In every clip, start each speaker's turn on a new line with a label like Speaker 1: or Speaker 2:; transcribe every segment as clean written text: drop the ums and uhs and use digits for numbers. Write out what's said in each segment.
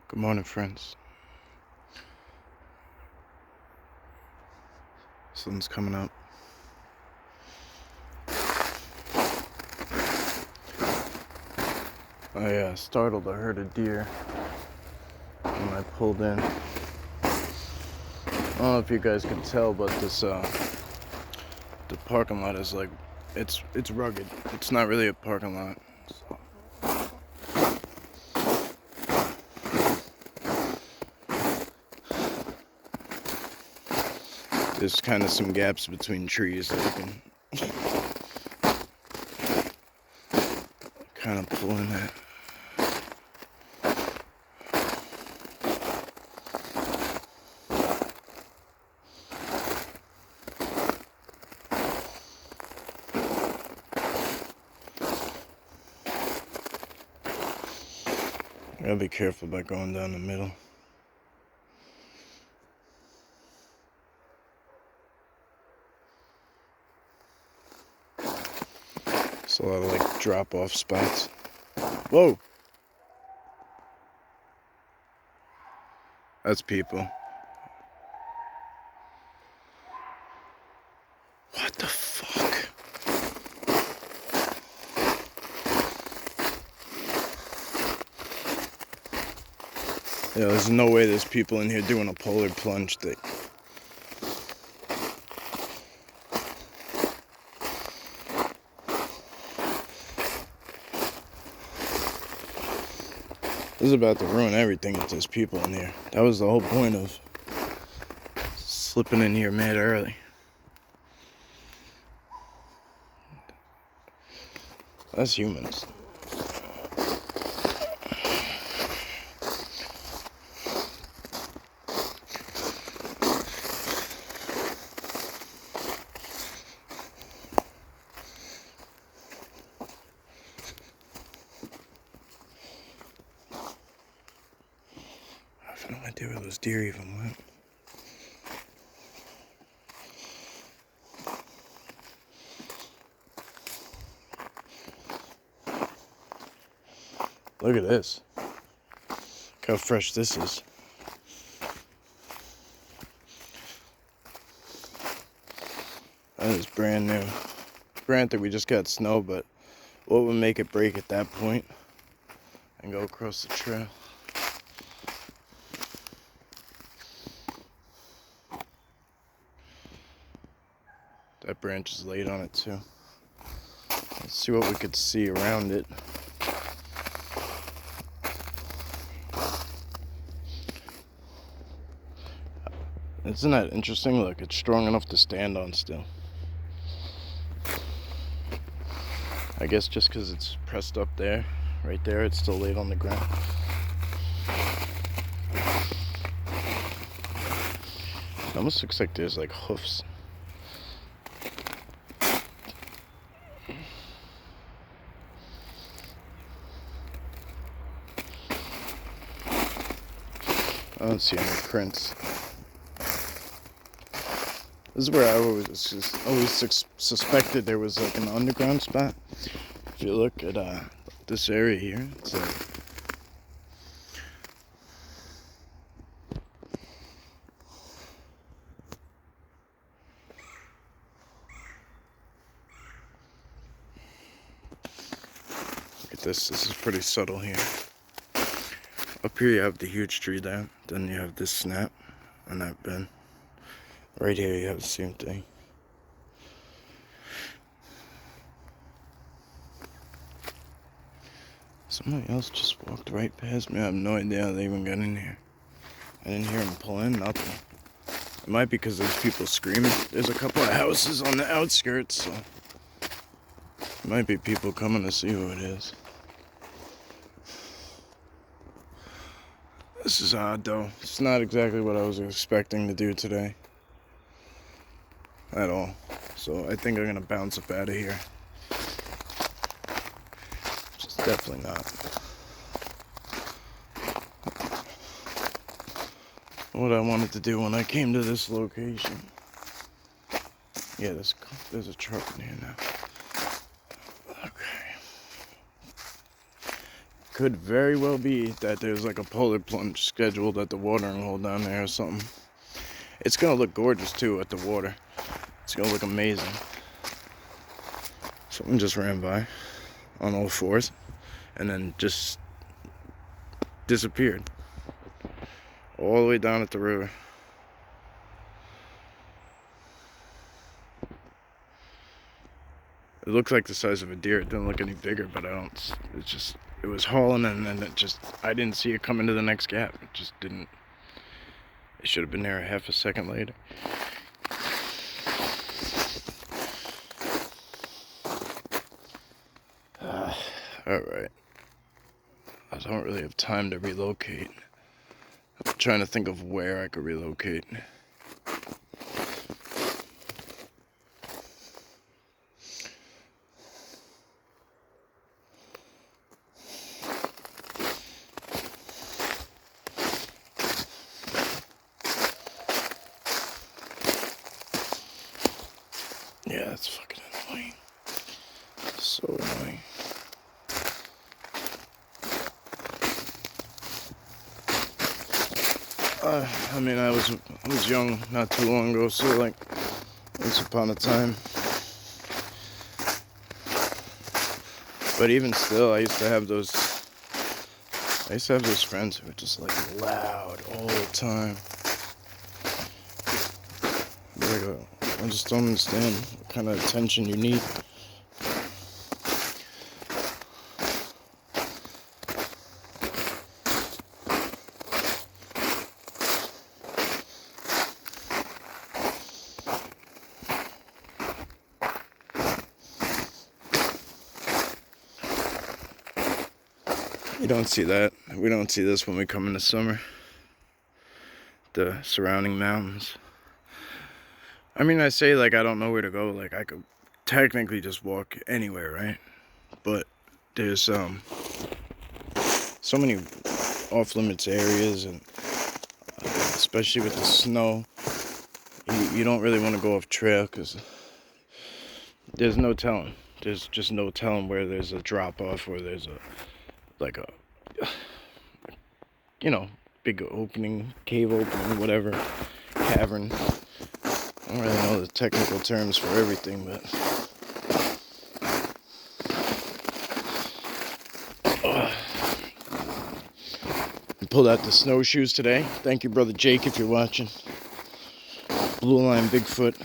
Speaker 1: Good morning, friends. Sun's coming up. I startled a herd of deer when I pulled in. I don't know if you guys can tell, but the parking lot is like, it's rugged. It's not really a parking lot. There's kind of some gaps between trees that you can kind of pull in at. I gotta be careful about going down the middle. It's a lot of like drop-off spots. Whoa! That's people. What the fuck? Yeah, there's no way there's people in here doing a polar plunge thing. This is about to ruin everything if there's people in here. That was the whole point of slipping in here mad early. That's humans. I have no idea where those deer even went. Look at this. Look how fresh this is. That is brand new. Granted, we just got snow, but what would make it break at that point and go across the trail? That branch is laid on it too. Let's see what we could see around it. Isn't that interesting? Look, it's strong enough to stand on still. I guess just because it's pressed up there, right there, it's still laid on the ground. It almost looks like there's like hoofs. I don't see any prints. This is where I always suspected there was like an underground spot. If you look at this area here, it's like look at this. This is pretty subtle here. Up here you have the huge tree there. Then you have this snap and that bend. Right here you have the same thing. Somebody else just walked right past me. I have no idea how they even got in here. I didn't hear them pull in, nothing. It might be because there's people screaming. There's a couple of houses on the outskirts, so it might be people coming to see who it is. This is odd though. It's not exactly what I was expecting to do today. At all. So I think I'm gonna bounce up out of here. Just definitely not what I wanted to do when I came to this location. Yeah, there's a truck in here now. Okay. could very well be that there's like a polar plunge scheduled at the watering hole down there or something. It's gonna look gorgeous too at the water. It's gonna look amazing. Someone just ran by on all fours and then just disappeared all the way down at the river. It looked like the size of a deer. It didn't look any bigger, but it was hauling, and then I didn't see it come into the next gap. It just didn't. It should have been there a half a second later. Alright. I don't really have time to relocate. I'm trying to think of where I could relocate. Yeah, that's fucking annoying. So annoying. I mean, I was young not too long ago, so like, once upon a time. But even still, I used to have those friends who were just like loud all the time. Like, I just don't understand what kind of attention you need. You don't see that. We don't see this when we come in the summer. The surrounding mountains. I mean, I say like I don't know where to go. Like I could technically just walk anywhere, right? But there's so many off-limits areas, and especially with the snow, you don't really want to go off trail because there's no telling. There's just no telling where there's a drop-off or there's big opening, cave opening, whatever, cavern. I don't really know the technical terms for everything, but I pulled out the snowshoes today. Thank you, brother Jake, if you're watching. Blue Line Bigfoot.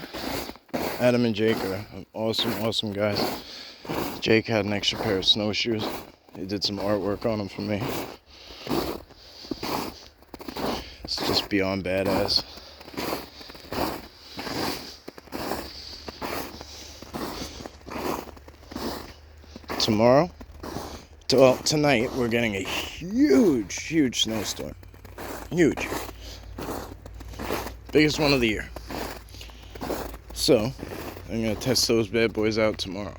Speaker 1: Adam and Jake are awesome guys. Jake had an extra pair of snowshoes. He did some artwork on them for me. It's just beyond badass. Tonight, we're getting a huge snowstorm. Huge. Biggest one of the year. So, I'm going to test those bad boys out tomorrow.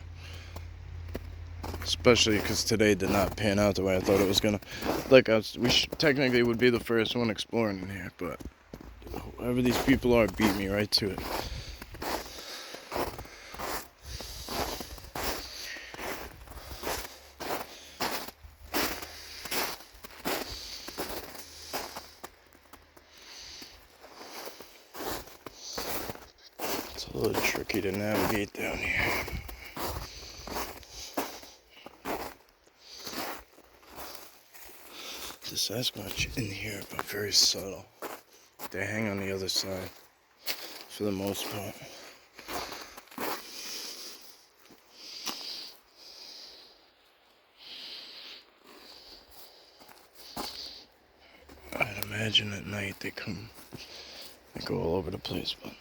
Speaker 1: Especially because today did not pan out the way I thought it was going to. Like, technically would be the first one exploring in here, but whoever these people are beat me right to it. It's a little tricky to navigate down here. The Sasquatch in here, but very subtle. They hang on the other side, for the most part. I'd imagine at night they go all over the place, but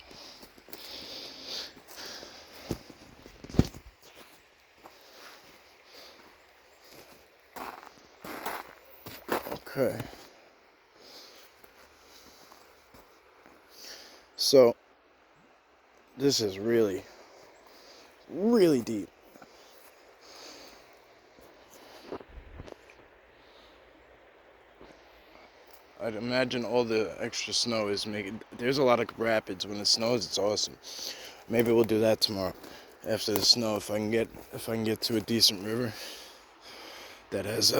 Speaker 1: okay. So, this is really deep. I'd imagine all the extra snow is making. There's a lot of rapids when it snows. It's awesome. Maybe we'll do that tomorrow after the snow if I can get to a decent river that has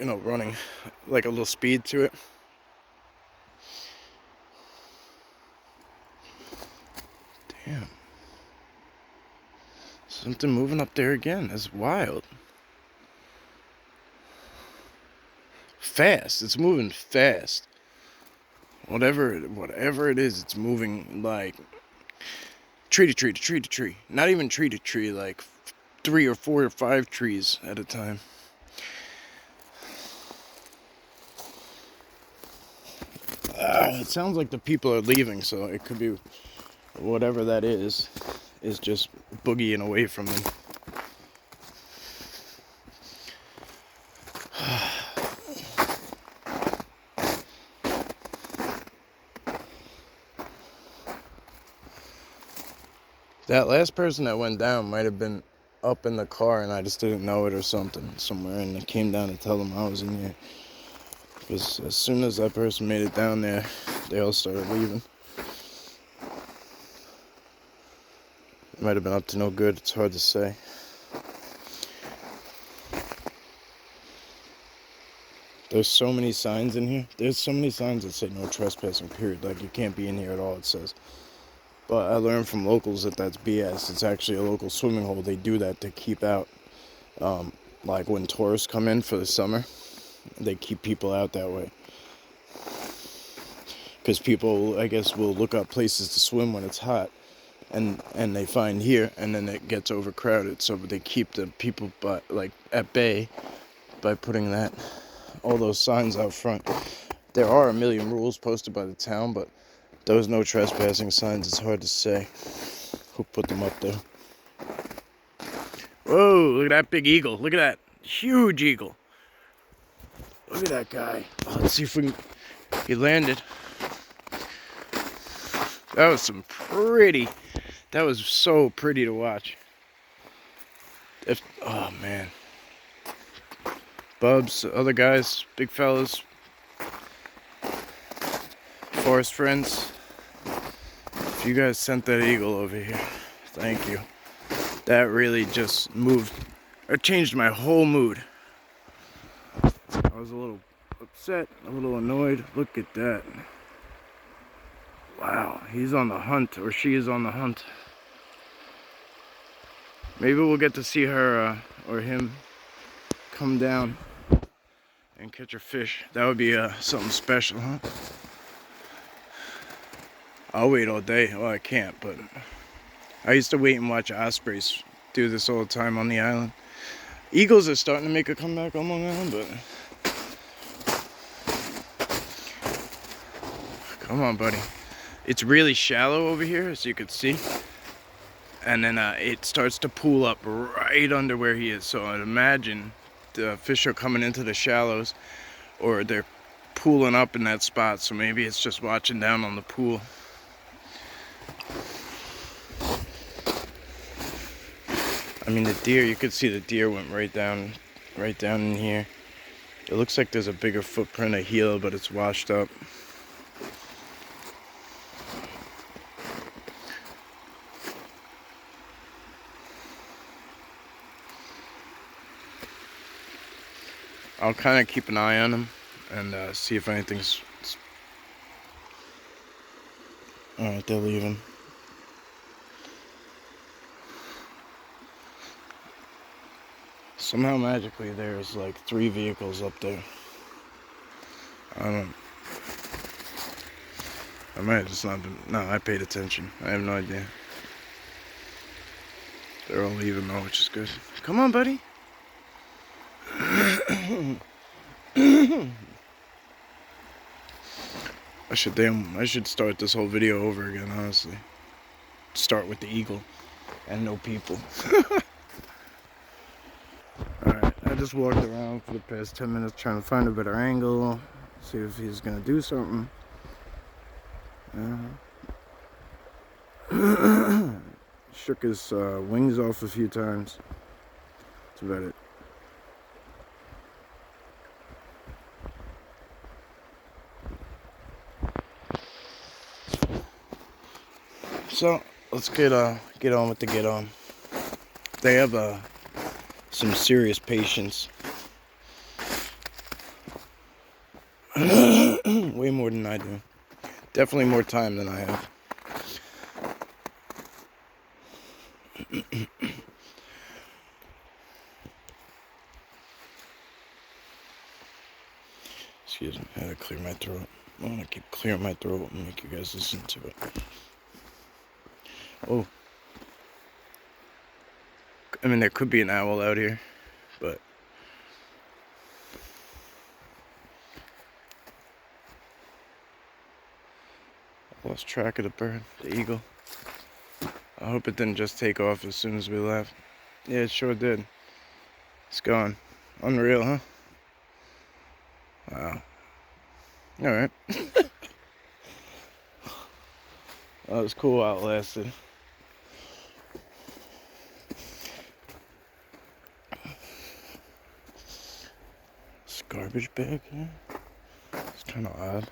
Speaker 1: running like a little speed to it. Damn. Something moving up there again. That's wild. Fast. It's moving fast. Whatever it is, it's moving like tree to tree to tree to tree. Not even tree to tree, like 3 or 4 or 5 trees at a time. It sounds like the people are leaving, so it could be whatever that is just boogieing away from them. That last person that went down might have been up in the car and I just didn't know it or something somewhere, and I came down to tell them I was in here. Because as soon as that person made it down there, they all started leaving. It might have been up to no good, it's hard to say. There's so many signs in here. There's so many signs that say no trespassing, period. Like, you can't be in here at all, it says. But I learned from locals that that's BS. It's actually a local swimming hole. They do that to keep out, like when tourists come in for the summer, they keep people out that way. Because people, I guess, will look up places to swim when it's hot. And they find here, and then it gets overcrowded. So they keep the people at bay by putting all those signs out front. There are a million rules posted by the town, but those no trespassing signs, it's hard to say who put them up there. Whoa, look at that big eagle. Look at that huge eagle. Look at that guy. Oh, let's see if we can... He landed. That was that was so pretty to watch. Oh, man. Bubs, other guys, big fellas, forest friends. If you guys sent that eagle over here, thank you. That really just changed my whole mood. I was a little upset, a little annoyed. Look at that. Wow, he's on the hunt, or she is on the hunt. Maybe we'll get to see her or him come down and catch a fish. That would be something special, huh? I'll wait all day. Well, I can't, but I used to wait and watch ospreys do this all the time on the island. Eagles are starting to make a comeback on Long Island, but... Come on, buddy. It's really shallow over here, as you can see. And then it starts to pool up right under where he is. So I'd imagine the fish are coming into the shallows, or they're pooling up in that spot. So maybe it's just watching down on the pool. I mean, the deer, you could see the deer went right down in here. It looks like there's a bigger footprint of heel, but it's washed up. I'll kind of keep an eye on them and see if anything's... Alright, they're leaving. Somehow magically there's like 3 vehicles up there. I might have just not been... No, I paid attention. I have no idea. They're all leaving though, which is good. Come on, buddy. I should start this whole video over again, honestly. Start with the eagle and no people. Alright, I just walked around for the past 10 minutes trying to find a better angle, see if he's gonna do something. Shook his wings off a few times. That's about it. So let's get on with the get on. They have some serious patience. way more than I do. Definitely more time than I have. Excuse me, I had to clear my throat. I want to keep clearing my throat and make you guys listen to it. Oh. I mean, there could be an owl out here, but I lost track of the bird, the eagle. I hope it didn't just take off as soon as we left. Yeah, it sure did. It's gone. Unreal, huh? Wow. Alright. That was cool while it lasted. This garbage bag here? It's kind of odd.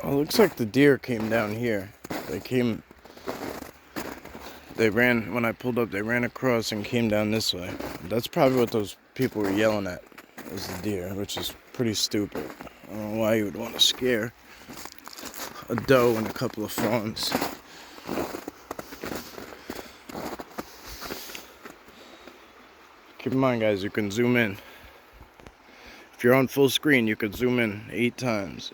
Speaker 1: Oh, it looks like the deer came down here. They ran, when I pulled up, they ran across and came down this way. That's probably what those people were yelling at, was the deer, which is pretty stupid. I don't know why you would want to scare a doe and a couple of fawns. Keep in mind, guys, you can zoom in. If you're on full screen, you can zoom in 8 times.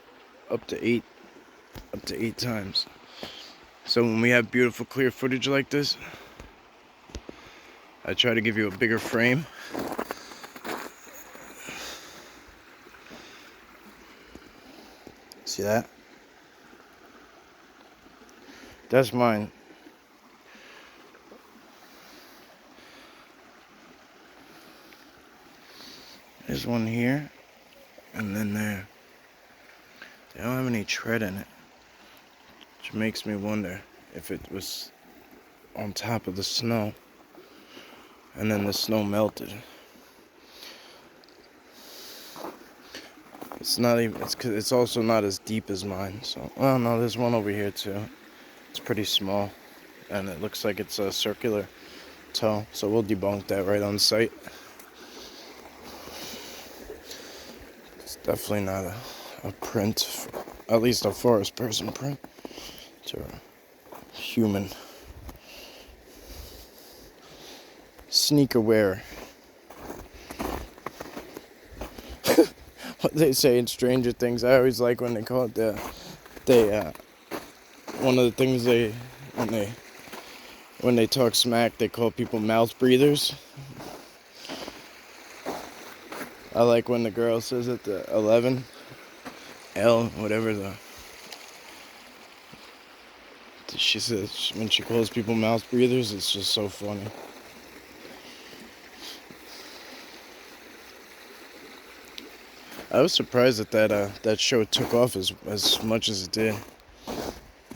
Speaker 1: Up to eight times. So when we have beautiful clear footage like this, I try to give you a bigger frame. See that? That's mine. There's one here, and then there. They don't have any tread in it, which makes me wonder if it was on top of the snow and then the snow melted. It's not even, it's also not as deep as mine. So, well, no, there's one over here too. It's pretty small, and it looks like it's a circular toe, so we'll debunk that right on site. It's definitely not a print, at least a forest person print, to a human sneaker wearer. What they say in Stranger Things, I always like when they call it one of the things when they talk smack, they call people mouth breathers. I like when the girl says it, the 11 L, whatever she says, when she calls people mouth breathers, it's just so funny. I was surprised that show took off as much as it did.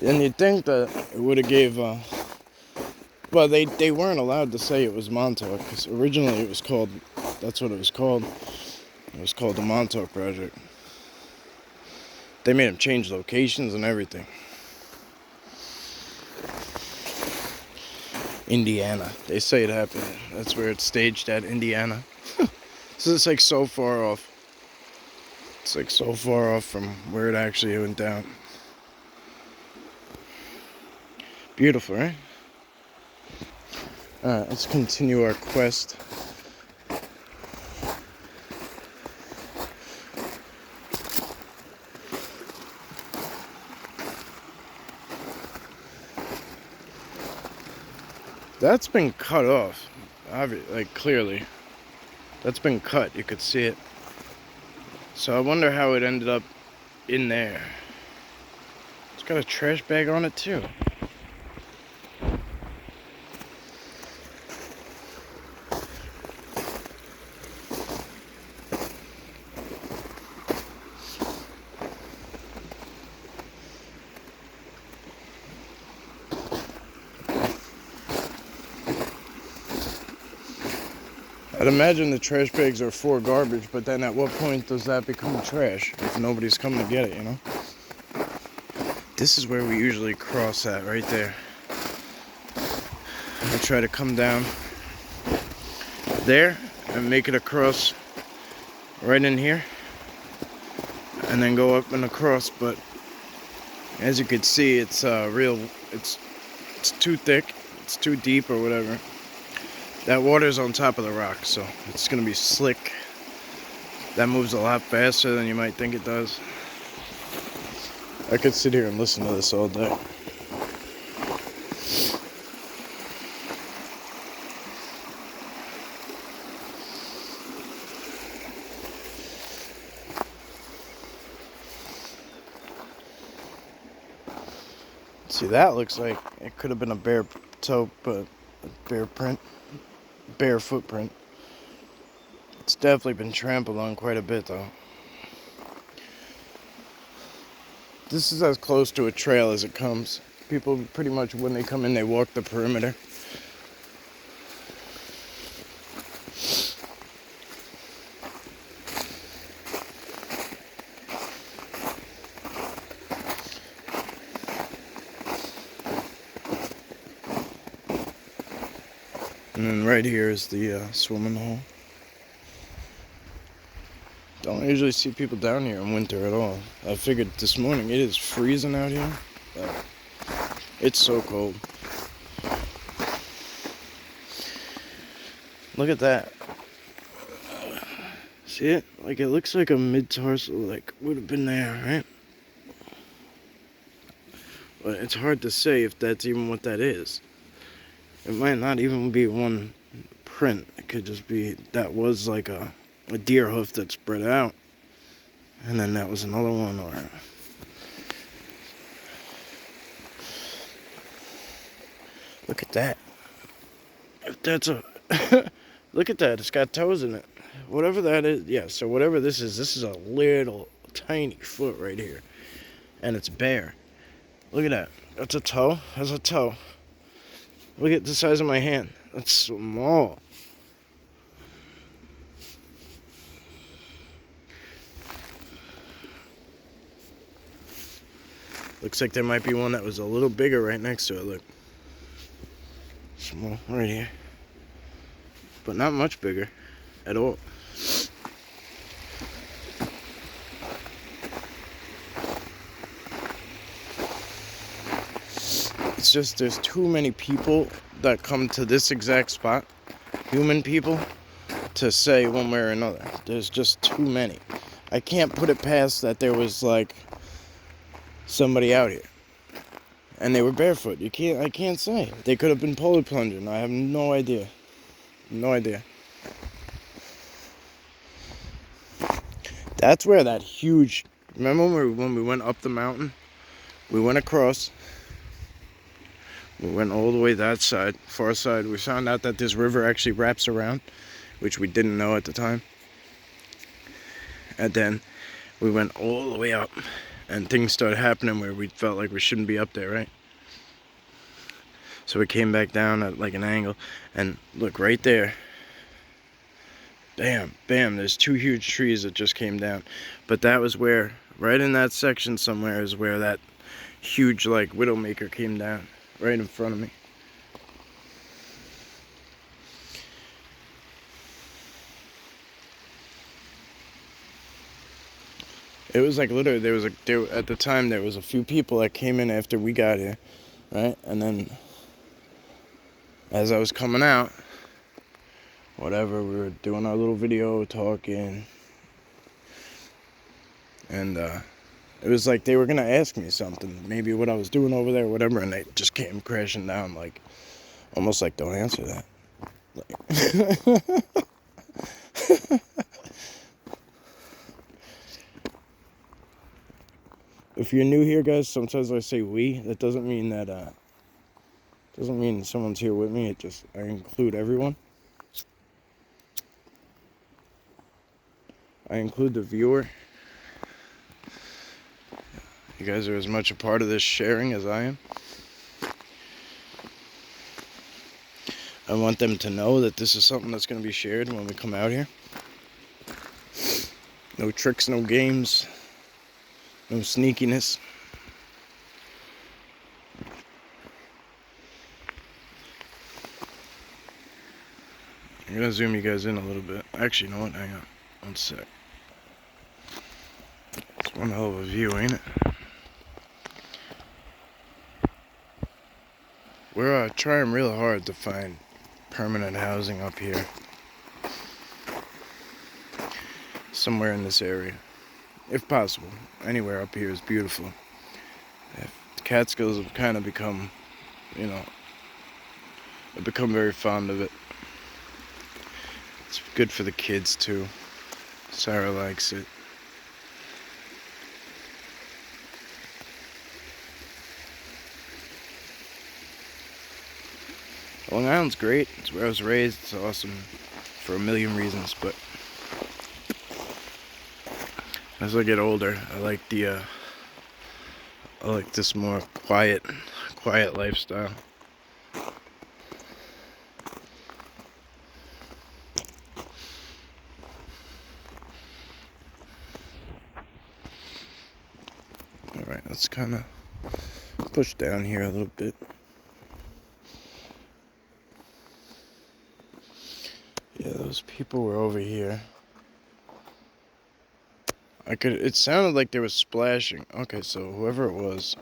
Speaker 1: And you'd think that it would have gave, well, they weren't allowed to say it was Montauk, because originally it was called, that's what it was called. It was called the Montauk Project. They made them change locations and everything. Indiana. They say it happened. That's where it's staged at, Indiana. So it's like so far off. It's like so far off from where it actually went down. Beautiful, right? Alright, let's continue our quest. That's been cut off, like clearly. That's been cut, you could see it. So I wonder how it ended up in there. It's got a trash bag on it too. I'd imagine the trash bags are for garbage, but then at what point does that become trash if nobody's coming to get it, you know? This is where we usually cross at, right there. I try to come down there and make it across right in here and then go up and across, but as you can see, it's it's too thick, it's too deep or whatever. That water's on top of the rock, so it's gonna be slick. That moves a lot faster than you might think it does. I could sit here and listen to this all day. See, that looks like it could have been a bear toe, but a bear print, bear footprint. It's definitely been trampled on quite a bit, though. This is as close to a trail as it comes. People pretty much, when they come in, they walk the perimeter. And then right here is the swimming hole. Don't usually see people down here in winter at all. I figured this morning it is freezing out here. It's so cold. Look at that. See it? Like, it looks like a mid-tarsal, like, would have been there, right? But it's hard to say if that's even what that is. It might not even be one print. It could just be that was like a deer hoof that spread out, and then that was another one. Or look at that. If that's a look at that. It's got toes in it. Whatever that is, yeah. So whatever this is a little tiny foot right here, and it's bare. Look at that. That's a toe. That's a toe. Look at the size of my hand. That's small. Looks like there might be one that was a little bigger right next to it. Look. Small right here. But not much bigger at all. It's just there's too many people that come to this exact spot, human people, to say one way or another. There's just too many. I can't put it past that there was like somebody out here and they were barefoot. I can't say. They could have been polar plunging. I have no idea. No idea. That's where that huge, remember when we went up the mountain? We went across. We went all the way that side, far side. We found out that this river actually wraps around, which we didn't know at the time. And then we went all the way up, and things started happening where we felt like we shouldn't be up there, right? So we came back down at like an angle, and look right there. Bam, bam, there's two huge trees that just came down. But that was where, right in that section somewhere is where that huge like widowmaker came down. Right in front of me. It was like literally at the time there was a few people that came in after we got here, right? And then as I was coming out, whatever, we were doing our little video talking, and it was like they were gonna ask me something, maybe what I was doing over there, whatever, and they just came crashing down, like, almost like, don't answer that. Like, if you're new here, guys, sometimes I say we. That doesn't mean that, doesn't mean someone's here with me. I include everyone. I include the viewer. You guys are as much a part of this sharing as I am. I want them to know that this is something that's going to be shared when we come out here. No tricks, no games, no sneakiness. I'm going to zoom you guys in a little bit. Actually, you know what? Hang on. One sec. It's one hell of a view, ain't it? We're trying real hard to find permanent housing up here. Somewhere in this area. If possible. Anywhere up here is beautiful. The Catskills have kind of become, I've become very fond of it. It's good for the kids too. Sarah likes it. Long Island's great. It's where I was raised. It's awesome for a million reasons, but as I get older, I like this more quiet lifestyle. All right, let's kind of push down here a little bit. Yeah, those people were over here. It sounded like there was splashing. Okay, so whoever it was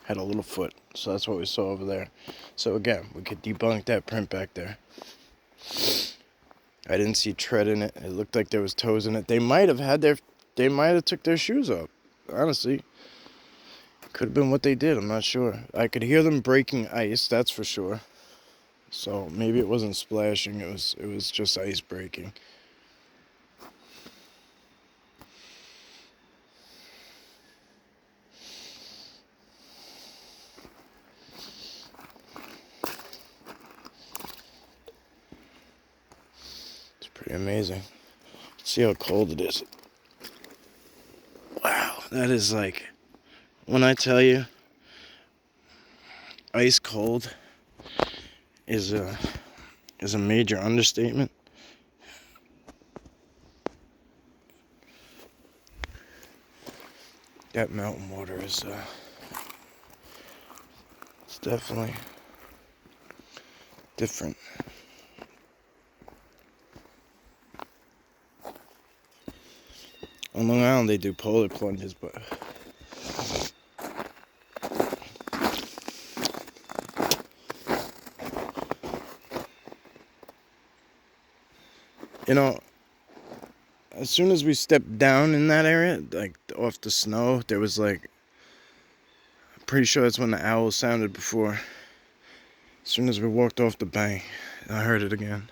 Speaker 1: had a little foot. So that's what we saw over there. So again, we could debunk that print back there. I didn't see tread in it. It looked like there was toes in it. They might have took their shoes off. Honestly. Could have been what they did, I'm not sure. I could hear them breaking ice, that's for sure. So maybe it wasn't splashing, it was just ice breaking. It's pretty amazing. See how cold it is. Wow, that is like, when I tell you ice cold is a major understatement. That mountain water is it's definitely different. On Long Island they do polar plunges, but as soon as we stepped down in that area, like off the snow, there was like, I'm pretty sure that's when the owl sounded before. As soon as we walked off the bank, I heard it again.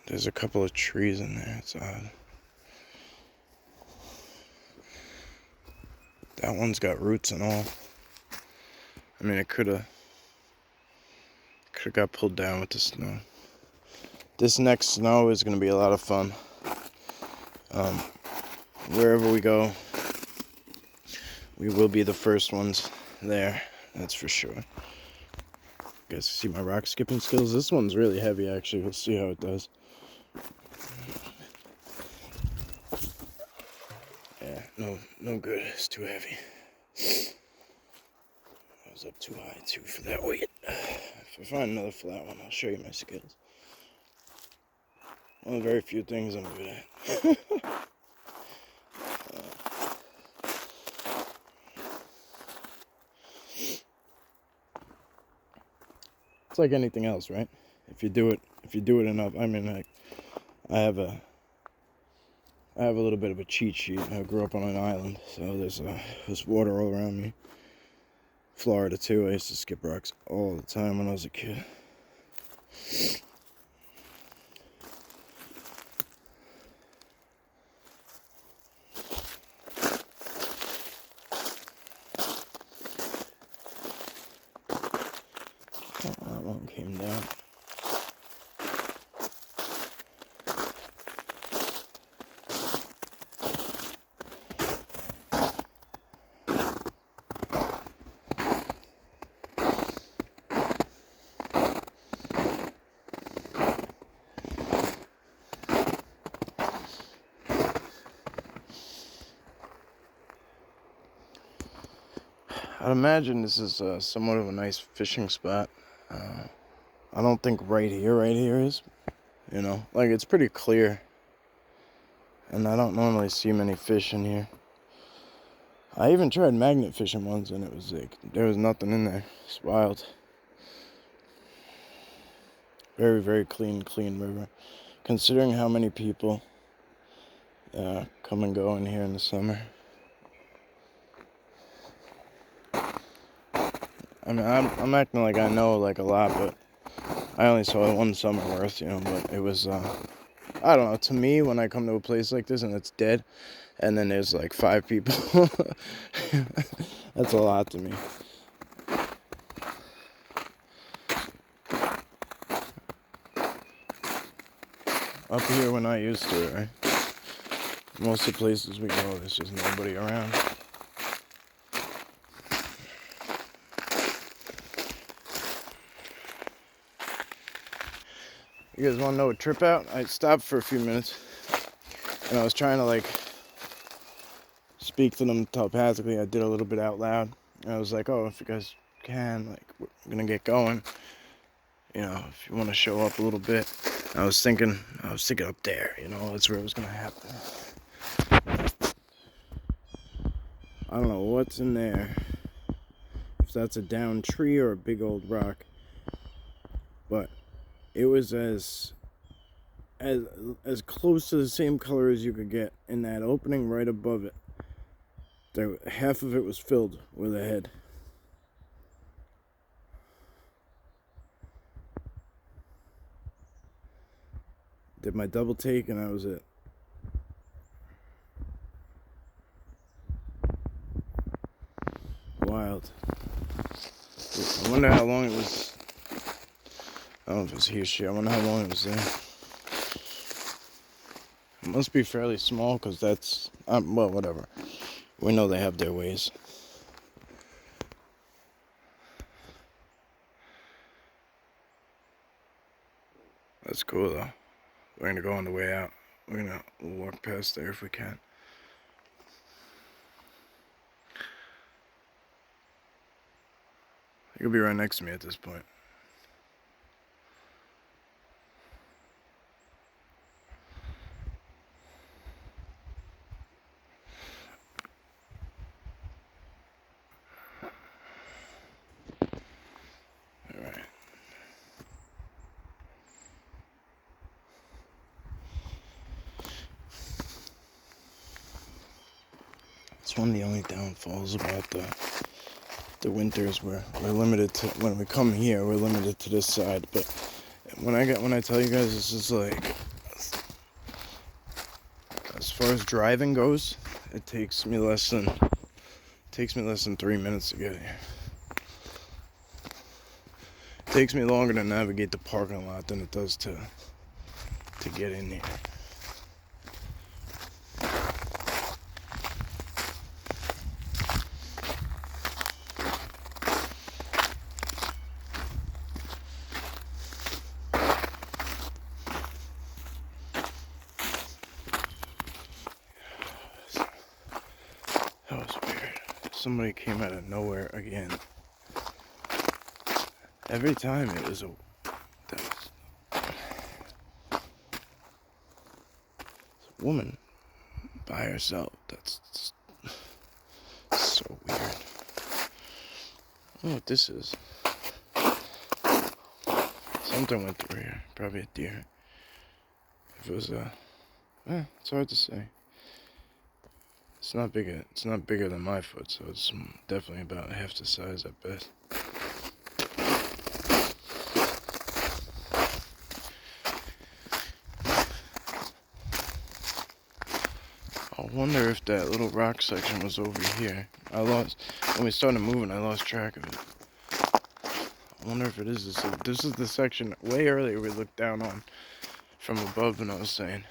Speaker 1: There's a couple of trees in there, it's odd. That one's got roots and all. I mean, it could have got pulled down with the snow. This next snow is going to be a lot of fun. Wherever we go, we will be the first ones there, that's for sure. You guys see my rock skipping skills? This one's really heavy, actually. We'll see how it does. Yeah, no good. It's too heavy. I was up too high, too, for that weight. If I find another flat one, I'll show you my skills. One of the very few things I'm good at. It's like anything else, right? If you do it enough. I mean, like, I have a little bit of a cheat sheet. I grew up on an island, so there's water all around me. Florida too. I used to skip rocks all the time when I was a kid. one came down. I'd imagine this is somewhat of a nice fishing spot. I don't think right here is, like it's pretty clear. And I don't normally see many fish in here. I even tried magnet fishing once and it was like, there was nothing in there. It's wild. Very, very clean river. Considering how many people come and go in here in the summer. I mean, I'm acting like I know like a lot, but I only saw it one summer worth, but it was, I don't know, to me, when I come to a place like this and it's dead, and then there's like 5 people, that's a lot to me. Up here, we're not used to it, right? Most of the places we go, there's just nobody around. You guys want to know a trip out? I stopped for a few minutes, and I was trying to like speak to them telepathically. I did a little bit out loud, and I was like, "Oh, if you guys can, like, we're gonna get going. If you want to show up a little bit." I was thinking up there. That's where it was gonna happen. I don't know what's in there. If that's a downed tree or a big old rock, but it was as close to the same color as you could get in that opening right above it. Half of it was filled with a head. Did my double take and that was it. Wild. I wonder how long it was. I don't know if it was he or she. I wonder how long it was there. It must be fairly small because that's, well, whatever. We know they have their ways. That's cool though. We're gonna go on the way out. We'll walk past there if we can. You'll be right next to me at this point. Alright. It's one of the only downfalls about the winters where we're limited to, when we come here, we're limited to this side. But when I tell you guys, this is like, as far as driving goes, it takes me less than 3 minutes to get here. It takes me longer to navigate the parking lot than it does to get in here. That was weird. Somebody came out of nowhere again. Every time it was a woman by herself. That's so weird. I don't know what this is. Something went through here. Probably a deer. If it was it's hard to say. It's not bigger than my foot, so it's definitely about half the size at best. I wonder if that little rock section was over here. When we started moving, I lost track of it. I wonder if it is this. This is the section way earlier we looked down on from above, and I was saying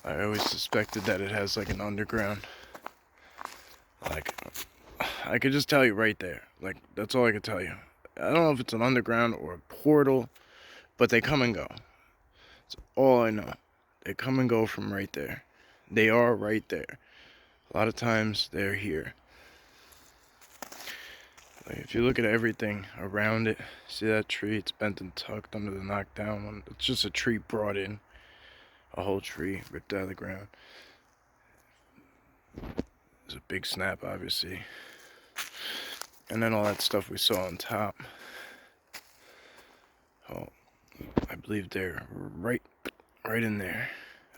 Speaker 1: I always suspected that it has like an underground. Like, I could just tell you right there. Like, that's all I could tell you. I don't know if it's an underground or a portal, but they come and go. That's all I know. They come and go from right there. They are right there. A lot of times they're here. Like, if you look at everything around it, see that tree? It's bent and tucked under the knockdown one. It's just a tree brought in. A whole tree ripped out of the ground. There's a big snap, obviously. And then all that stuff we saw on top. Oh, I believe they're right in there.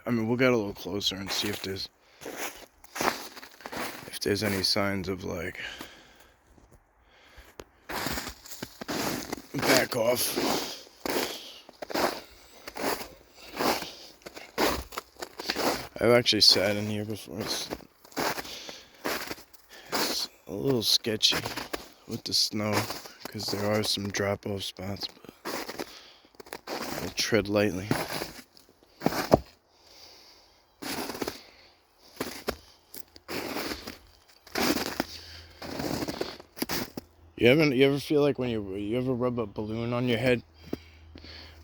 Speaker 1: I mean, we'll get a little closer and see if there's any signs of like back off. I've actually sat in here before. It's a little sketchy with the snow because there are some drop-off spots, but I'll tread lightly. You ever feel like when you ever rub a balloon on your head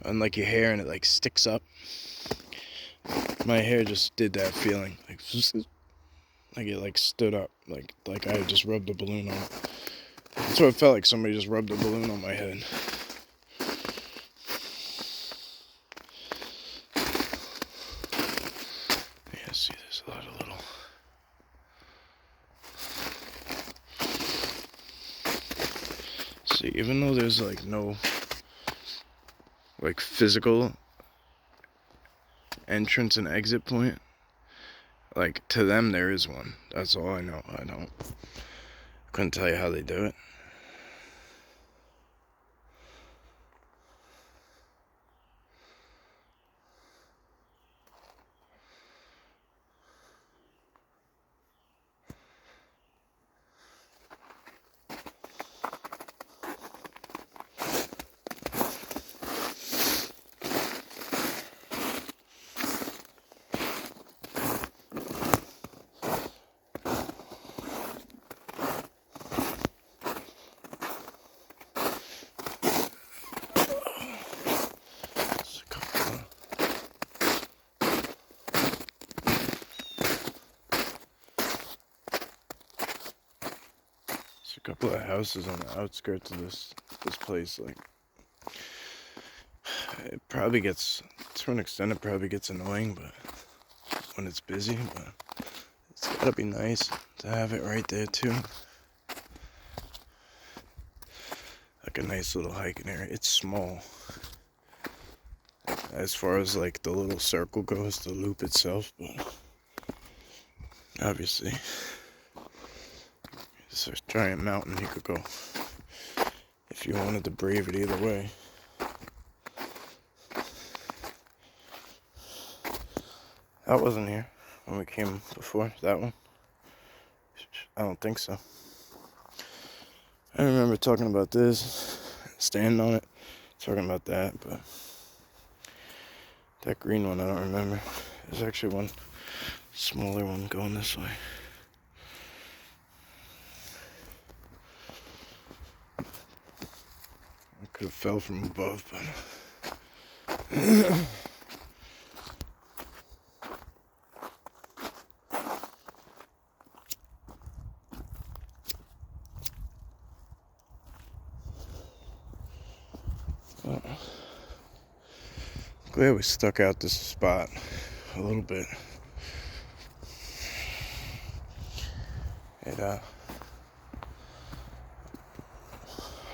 Speaker 1: on like your hair and it like sticks up? My hair just did that feeling, like it like stood up, like I just rubbed a balloon on it. That's what it felt like. Somebody just rubbed a balloon on my head. Yeah, see, there's a lot of little. See, even though there's like no like physical entrance and exit point, like to them there is one. That's all I know. Couldn't tell you how they do it. A couple of houses on the outskirts of this place. Like, it probably gets, to an extent, it probably gets annoying, but when it's busy, but it's gotta be nice to have it right there too. Like a nice little hiking area. It's small as far as like the little circle goes, the loop itself, but obviously it's a giant mountain you could go if you wanted to brave it either way. That wasn't here when we came before, that one? I don't think so. I remember talking about this, standing on it, talking about that, but that green one I don't remember. There's actually one smaller one going this way. I could have fell from above, but glad we stuck out this spot a little bit.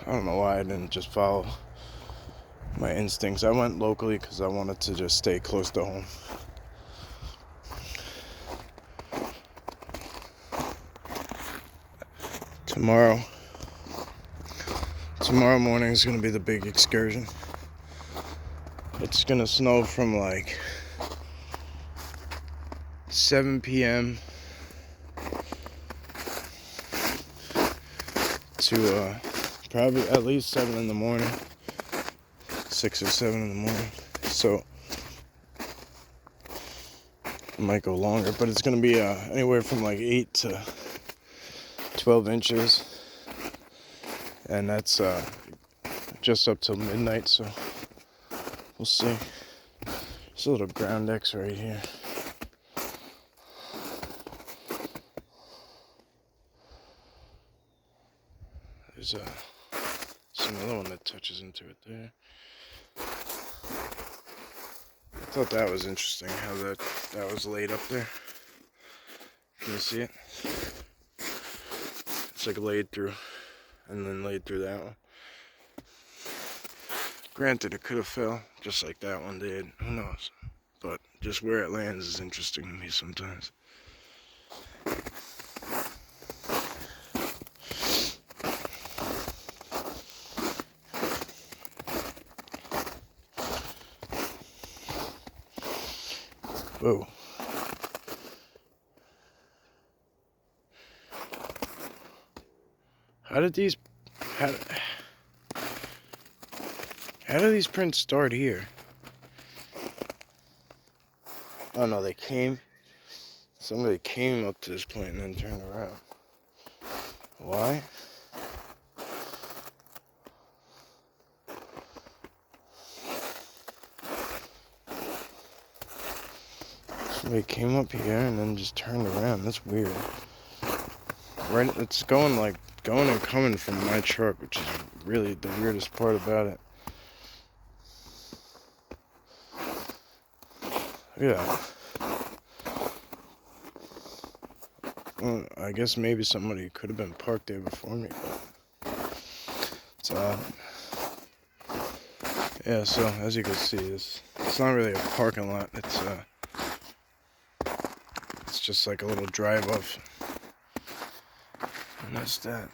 Speaker 1: I don't know why I didn't just follow my instincts. I went locally because I wanted to just stay close to home. Tomorrow morning is going to be the big excursion. It's going to snow from like 7 p.m. to probably at least 7 in the morning, 6 or 7 in the morning. So it might go longer, but it's gonna be anywhere from like 8 to 12 inches, and that's just up till midnight. So we'll see. There's a little ground X right here. There's another one that touches into it there. I thought that was interesting how that was laid up there. Can you see it? It's like laid through and then laid through that one. Granted, it could have fell just like that one did. Who knows? But just where it lands is interesting to me sometimes. Whoa. How did these prints start here? Oh no, somebody came up to this point and then turned around. Why? Somebody came up here and then just turned around. That's weird. Right, it's going and coming from my truck, which is really the weirdest part about it. Look at that. Well, I guess maybe somebody could have been parked there before me, but it's odd. Yeah, so as you can see, it's not really a parking lot. It's just like a little drive-off. And that's that.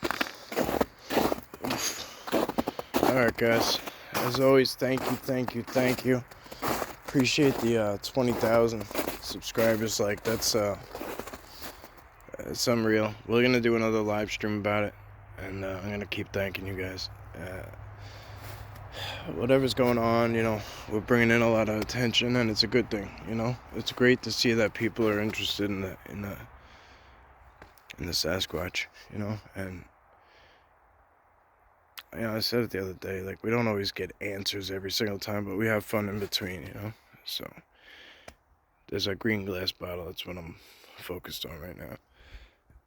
Speaker 1: Oof. Alright guys, as always, thank you. Appreciate the 20,000 subscribers. Like, that's it's unreal. We're gonna do another live stream about it, and I'm gonna keep thanking you guys. Whatever's going on, we're bringing in a lot of attention, and it's a good thing. It's great to see that people are interested in the Sasquatch. And I said it the other day, like, we don't always get answers every single time, but we have fun in between. So there's a green glass bottle. That's what I'm focused on right now,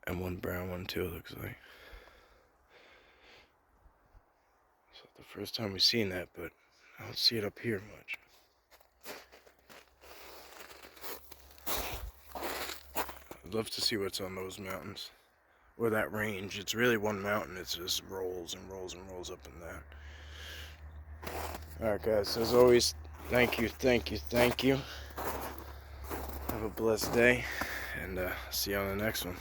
Speaker 1: and one brown one too, it looks like. So the first time we've seen that, but I don't see it up here much. I'd love to see what's on those mountains, or that range. It's really one mountain. It just rolls and rolls and rolls up and down. Alright guys, as always, thank you. Have a blessed day, and see you on the next one.